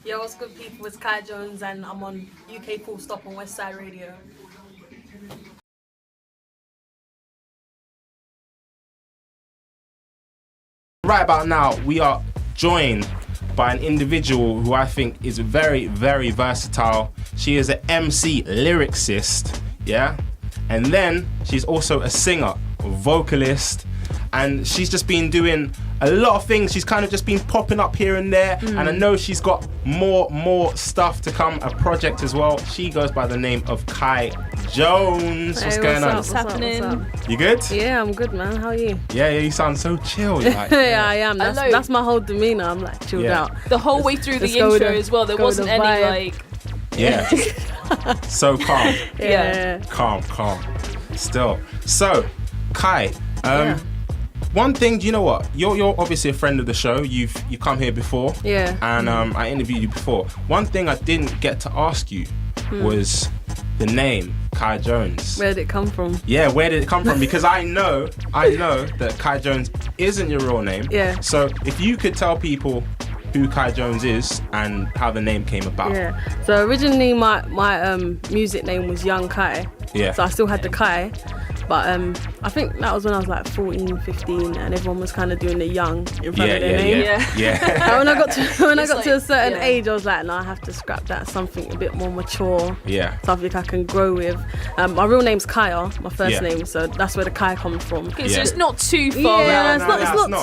Yo, what's good, people? It's Kai Jones, and I'm on UK Full Stop on West Side Radio. Right about now, we are joined by an individual who I think is very, very versatile. She is an MC lyricist, yeah? And then she's also a singer, a vocalist, and she's just been doing a lot of things. She's kind of just been popping up here and there, and I know she's got more stuff to come, a project as well. She goes by the name of Kai Jones. What's going on? What's happening? You good? Yeah, I'm good, man. How are you? Yeah, you sound so chill. Like, yeah, I am. That's my whole demeanour. I'm like chilled out. The whole way through the intro as well, there wasn't any like... Yeah. So calm. Yeah. Calm. Still. So, Kai, one thing, do you know what? You're obviously a friend of the show. You've come here before. Yeah. And I interviewed you before. One thing I didn't get to ask you was the name Kai Jones. Where did it come from? Yeah, where did it come from? Because I know that Kai Jones isn't your real name. Yeah. So if you could tell people who Kai Jones is and how the name came about. Yeah. So originally my music name was Young Kai. Yeah. So I still had the Kai. But I think that was when I was like 14, 15, and everyone was kind of doing the young in front of their name. Yeah. And when I got to a certain age, I was like, no, I have to scrap that. Something a bit more mature. Yeah. Something I can grow with. My real name's Kaya, my first name, so that's where the Kai comes from. Okay, so it's not too far out.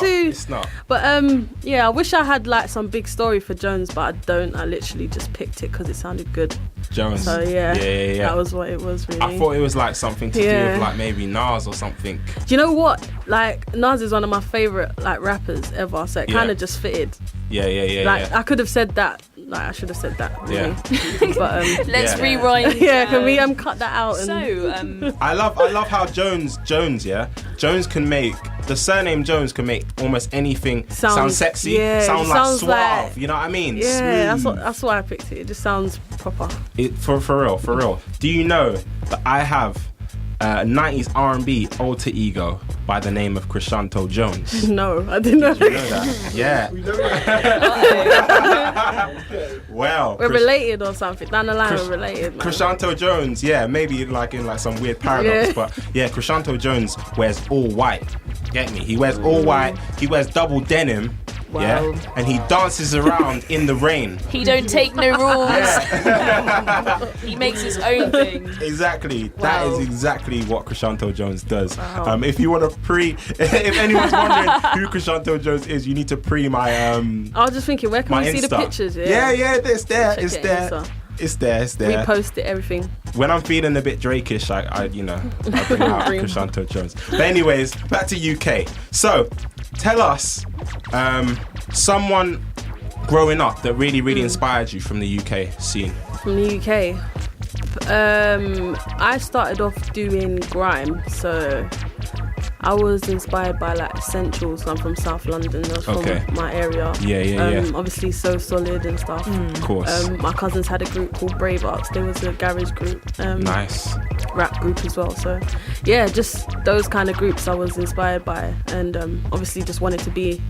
It's not. But I wish I had like some big story for Jones, but I don't. I literally just picked it because it sounded good. Jones. So yeah. That was what it was really. I thought it was like something to do with like maybe Nas or something. Do you know what? Like Nas is one of my favourite like rappers ever, so it kind of just fitted. Yeah. Like I could have said that. Like I should have said that. Really. Yeah. But let's rewind. Can we cut that out? So I love how Jones can make the surname Jones can make almost anything sound sexy, sound like suave. Like, you know what I mean? Yeah, smooth. that's why I picked it. It just sounds proper. For real. Do you know that I have a 90s R&B alter ego by the name of Crescento Jones? No, I didn't know. Did you know that? Yeah. Well, we're related or something. Down the line, we're related, man. Crescento Jones, maybe like in like some weird paradox, but Crescento Jones wears all white. Get me? He wears all white. He wears double denim. Wow. Yeah, and he dances around in the rain. He don't take no rules. He makes his own thing. Exactly. Wow. That is exactly what Crescento Jones does. Wow. If you want to if anyone's wondering who Crescento Jones is, you need to my I was just thinking, where can we see the pictures? Yeah, it's there. It's there. We post it, everything. When I'm feeling a bit Drake-ish, I bring out Crescento Jones. But anyways, back to UK. So, tell us someone growing up that really inspired you from the UK scene. From the UK? I started off doing grime, so I was inspired by like Essentials. I'm from South London. That was from my area. Yeah. Obviously, So Solid and stuff. Of course. My cousins had a group called Brave Arts. There was a garage group. Nice. Rap group as well. So yeah, just those kind of groups I was inspired by, and obviously just wanted to be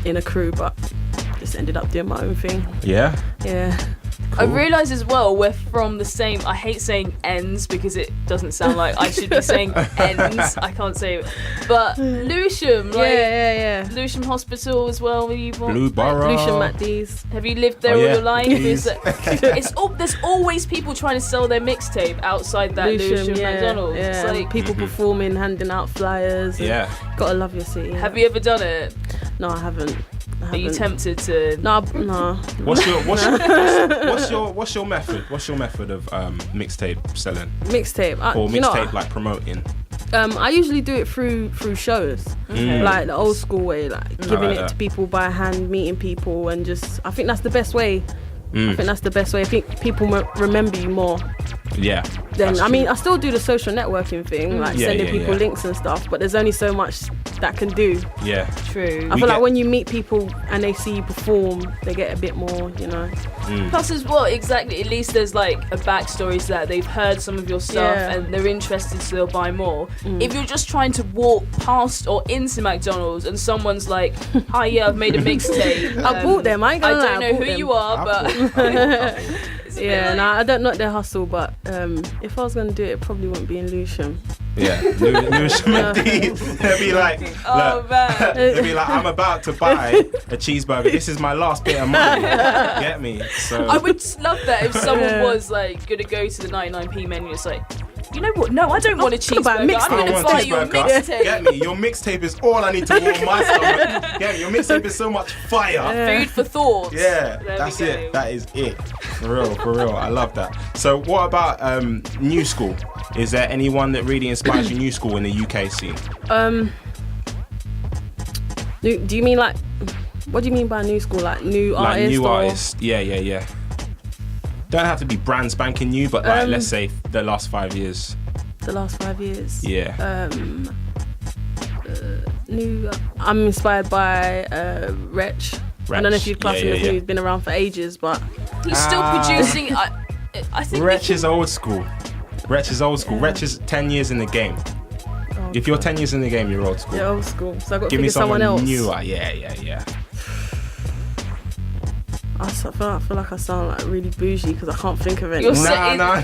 in a crew, but just ended up doing my own thing. Yeah. Cool. I realise as well we're from the same. I hate saying ends because it doesn't sound like I should be saying ends. I can't say it. But Lewisham, like Lewisham Hospital as well. Blue Borough. Lewisham at these. Have you lived there all your life? There's always people trying to sell their mixtape outside that Lewisham McDonald's. Yeah. It's like people performing, handing out flyers. Yeah. Gotta love your city. Have you ever done it? No, I haven't. Are you tempted to? No. What's your method? What's your method of mixtape selling? Mixtape or mixtape like promoting? I usually do it through shows, like the old school way, like giving it to people by hand, meeting people, and just I think that's the best way. I think people remember you more Yeah. Then I mean, I still do the social networking thing, like sending people links and stuff. But there's only so much that can do. Yeah. True. I feel like when you meet people and they see you perform, they get a bit more, you know. Plus as well, exactly, at least there's like a backstory to that. They've heard some of your stuff and they're interested, so they'll buy more. If you're just trying to walk past or into McDonald's and someone's like, hi, yeah, I've made a mixtape. I bought them, I ain't gonna lie. I don't know who you are, but... Yeah, no, I don't knock their hustle, but if I was going to do it, it probably wouldn't be in Lewisham. Yeah, Lewisham indeed. They'll be like, man. They'll be like, I'm about to buy a cheeseburger. This is my last bit of money. Get me? So I would just love that if someone was like going to go to the 99p menu. It's like, you know what? No, I don't want a cheeseburger. I'm going to buy your mixtape. Get me? Your mixtape is all I need to warm my stomach. Get me? Your mixtape is so much fire. Food for thought. Yeah, that's it. That is it. For real. I love that. So what about new school? Is there anyone that really inspires you new school in the UK scene? Do you mean like, what do you mean by new school? Like new artists? Like new artists. Yeah. Don't have to be brand spanking new, but like let's say the last 5 years. The last 5 years. Yeah. New. I'm inspired by Wretch. I don't know if you'd class him as new. He's been around for ages, but he's still producing. I think Wretch is old school. Wretch is 10 years in the game. Oh, if you're 10 years in the game, you're old school. You're old school. So I got to Give me figure someone else. Newer. Yeah. I feel like I sound like really bougie because I can't think of it.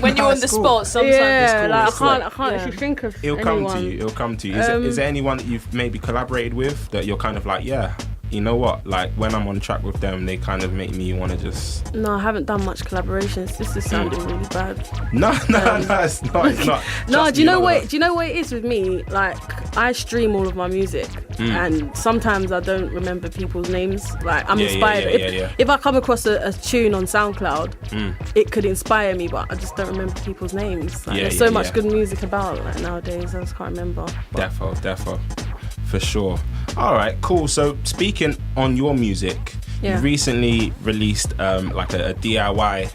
When you're on the spot, sometimes it's cool. I can't actually think of It'll anyone. come to you. Is there anyone that you've maybe collaborated with that you're kind of like, yeah, you know what? Like when I'm on track with them, they kind of make me want to just. No, I haven't done much collaborations. This is sounding really bad. No, it's not. No, do you know what it is with me? Like I stream all of my music, and sometimes I don't remember people's names. Like I'm inspired. If I come across a tune on SoundCloud, it could inspire me, but I just don't remember people's names. Like, there's so much good music about like nowadays. I just can't remember. Defo. For sure. All right, cool. So speaking on your music, you recently released like a DIY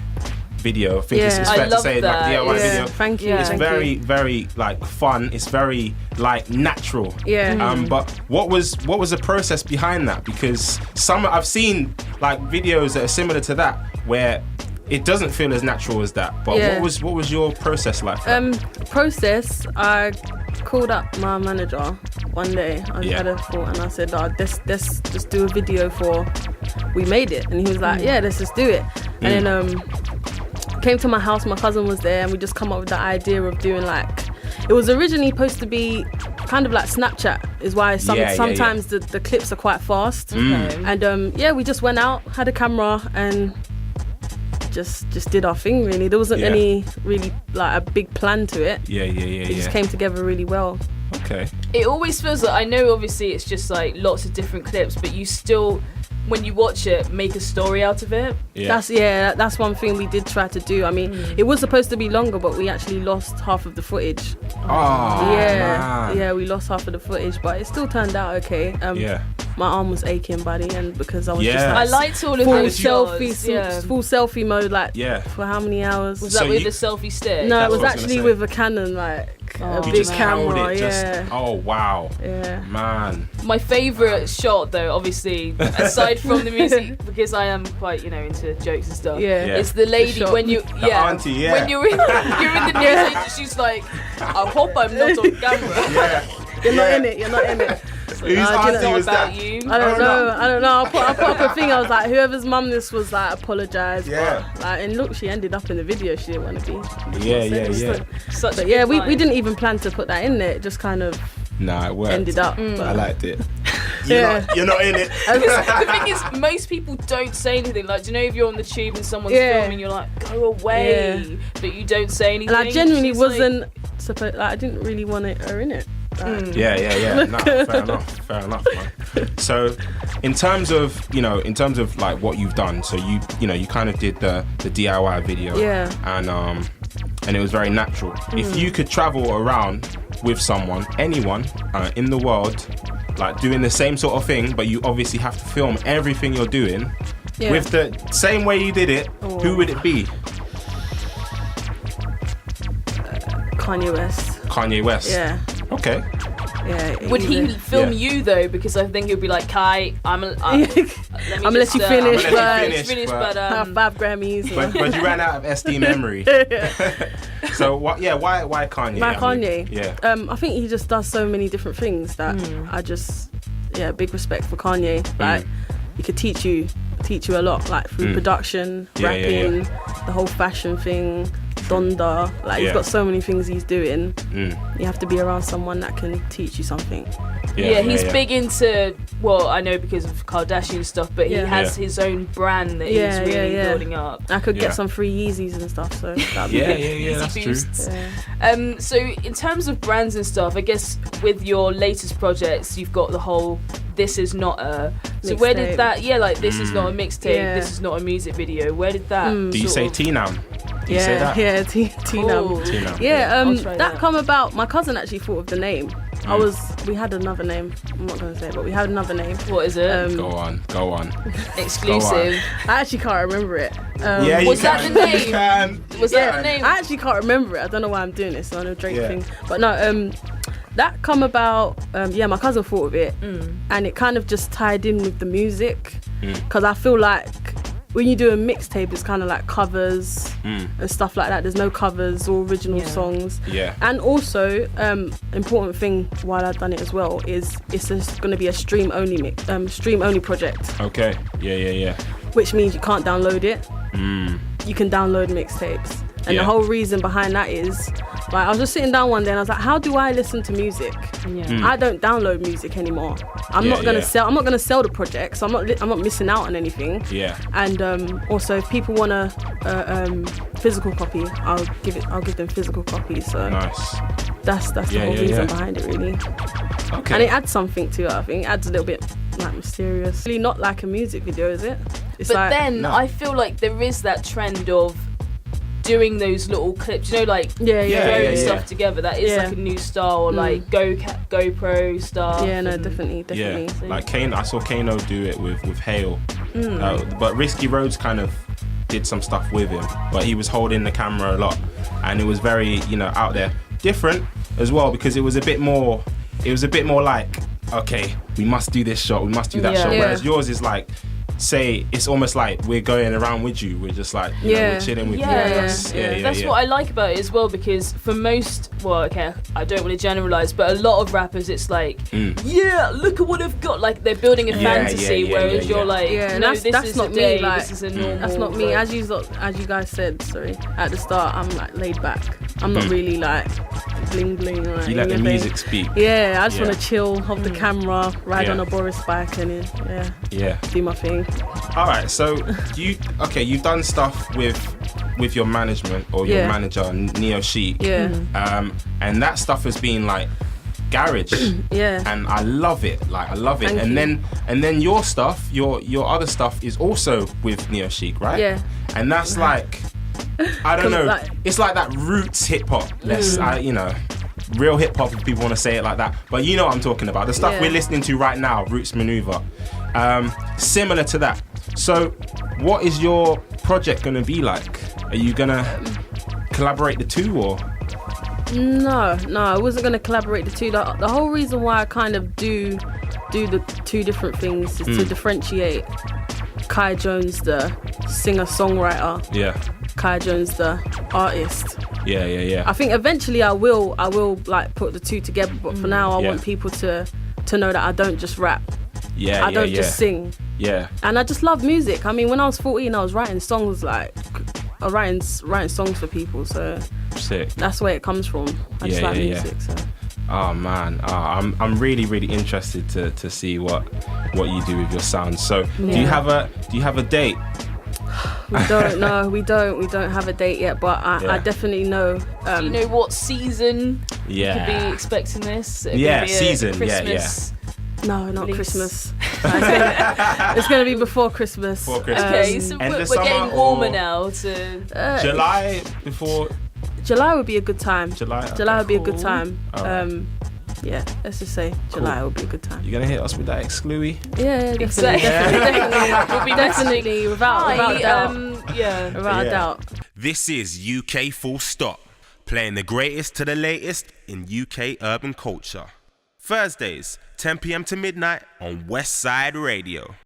video. I think it's fair to say like DIY video. Thank you. It's very like fun. It's very like natural. Yeah. But what was the process behind that? Because I've seen like videos that are similar to that where it doesn't feel as natural as that. But what was your process like? Process. I called up my manager one day. I had a thought and I said, let's just do a video for We Made It. And he was like, yeah, let's just do it. And then came to my house, my cousin was there, and we just come up with the idea of doing like, it was originally supposed to be kind of like Snapchat, is why sometimes the clips are quite fast. And we just went out, had a camera and just did our thing really. There wasn't any really like a big plan to it. It just came together really well. Okay. It always feels like, I know obviously it's just like lots of different clips, but you still, when you watch it, make a story out of it. That's one thing we did try to do. I mean, it was supposed to be longer, but we actually lost half of the footage. We lost half of the footage, but it still turned out okay. My arm was aching by the end because I was just like, I liked all of those full selfie mode, like for how many hours? Was that with a selfie stick? No, it was actually with a Canon, like a big camera. Oh wow. Yeah. Man. My favourite shot though, obviously, aside from the music, because I am quite, into jokes and stuff. It's the lady when you auntie, when you're in the news agency, she's like, I hope I'm not on camera. You're not in it. Whose auntie was that? You? I don't know. I put up a thing. I was like, whoever's mum this was, like, apologise. And look, she ended up in the video. She didn't want to be. We didn't even plan to put that in there. It just kind of it worked. Ended up. I liked it. You're not in it. The thing is, most people don't say anything. Like, do you know if you're on the tube and someone's filming, you're like, go away, but you don't say anything. And I genuinely wasn't supposed. Like, I didn't really want her in it. No, fair enough, man. So, in terms of like what you've done, so you kind of did the DIY video, and it was very natural. If you could travel around with anyone in the world, like doing the same sort of thing, but you obviously have to film everything you're doing with the same way you did it, who would it be? Kanye West. Kanye West. Yeah. Okay. Yeah. Would he film you though? Because I think he'd be like, Kai, I'm gonna let you finish, but have 5 Grammys. But you ran out of SD memory. So what? Yeah. Why Kanye? Why Kanye? Yeah. I think he just does so many different things that I just big respect for Kanye. Like he could teach you a lot, like through production, rapping, the whole fashion thing. Donda, like he's got so many things he's doing. You have to be around someone that can teach you something. He's big into, well, I know because of Kardashian stuff, but he has his own brand that he's really building up. I could get some free Yeezys and stuff, so that'd be good. That's true. Yeah. So in terms of brands and stuff, I guess with your latest projects, you've got the whole this is not a so mixtape. Where did that this is not a mixtape, this is not a music video, where did that do you say T.I.N.A.M? Do you say that? Yeah, T.I.N.A.M. T.I.N.A.M. That come about, my cousin actually thought of the name. We had another name, I'm not going to say it, but we had another name. What is it? Go on. Exclusive. I actually can't remember it. Was that the name? Was that the name? I actually can't remember it. I don't know why I'm doing this on a Drake thing. But no, that come about, my cousin thought of it, and it kind of just tied in with the music, because I feel like when you do a mixtape, it's kind of like covers and stuff like that. There's no covers or original songs. Yeah. And also, important thing while I've done it as well is it's going to be a stream only project. Okay. Yeah. Which means you can't download it. You can download mixtapes. And the whole reason behind that is, like, I was just sitting down one day and I was like, how do I listen to music? I don't download music anymore. I'm not gonna sell the project, so I'm not missing out on anything. Yeah. And also, if people want a physical copy, I'll give them physical copies. So nice. That's the whole reason behind it, really. Okay. And it adds something to it. I think it adds a little bit like mysterious. Really, not like a music video, is it? It's but then I feel like there is that trend of doing those little clips, like throwing stuff together. That is like a new style, or like GoPro stuff. Yeah, no, definitely. Yeah, like Kane, I saw Kano do it with Hale, but Risky Roads kind of did some stuff with him, but he was holding the camera a lot, and it was very out there, different as well, because it was a bit more like, okay, we must do this shot, we must do that shot, whereas yours is like, say, it's almost like we're going around with you. We're just like, we're chilling with you. That's what I like about it as well, because for most, I don't want to generalize, but a lot of rappers, it's like, look at what I've got. Like, they're building a fantasy, whereas you're like, no, that's not me. Like, this is a normal. That's not me. As you guys said, at the start, I'm like laid back. I'm not really like bling bling. Like, you let the music speak. Yeah, I just want to chill, hold the camera, ride on a Boris bike, and do my thing. All right, so you've done stuff with your management or your manager, Neo Chic. And that stuff has been like garage. And I love it. Like, I love it. Thank you. And then your stuff, your other stuff is also with Neo Chic, right? Yeah. And that's like, I don't know, it's like that roots hip hop. Real hip hop, if people want to say it like that. But you know what I'm talking about. The stuff we're listening to right now, Roots Maneuver. Similar to that. So what is your project going to be like? Are you going to collaborate the two, or? No, I wasn't going to collaborate the two. The whole reason why I kind of do the two different things is to differentiate Kai Jones, the singer-songwriter, Kai Jones, the artist. Yeah. I think eventually I will like put the two together, but for now I want people to know that I don't just rap. I don't just sing. Yeah. And I just love music. I mean, when I was 14, I was writing songs writing songs for people. So sick. That's where it comes from. I just like music. So. Oh man, I'm really interested to see what you do with your sound. So do you have a date? We don't. No, we don't have a date yet, but I definitely know. Do you know what season you could be expecting this? Season. Christmas. No, not Christmas. It's going to be before Christmas. Okay, so we're getting warmer now. July before. July would be a good time. July would be a good time. Right. Let's just say July would be a good time. You're gonna hit us with that excluey? Yeah, definitely, without a doubt. Without a doubt. This is UK Full Stop, playing the greatest to the latest in UK urban culture. Thursdays, 10 p.m. to midnight on West Side Radio.